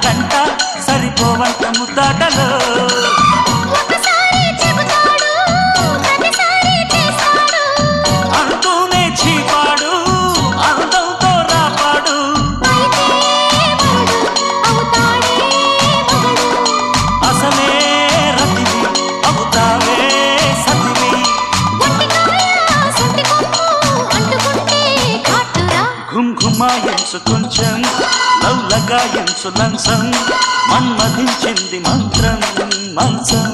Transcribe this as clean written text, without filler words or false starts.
గంట సరిపోవంత ముద్దాటలో అంటూనే చీపాడు అందంతో రాపాడు అసలే రతివి అవుతావే సతివి ఘుంఘుమాయించు కొంచెం లవ్లగాయించు లంచం మన్మధించింది మంత్రం మంచం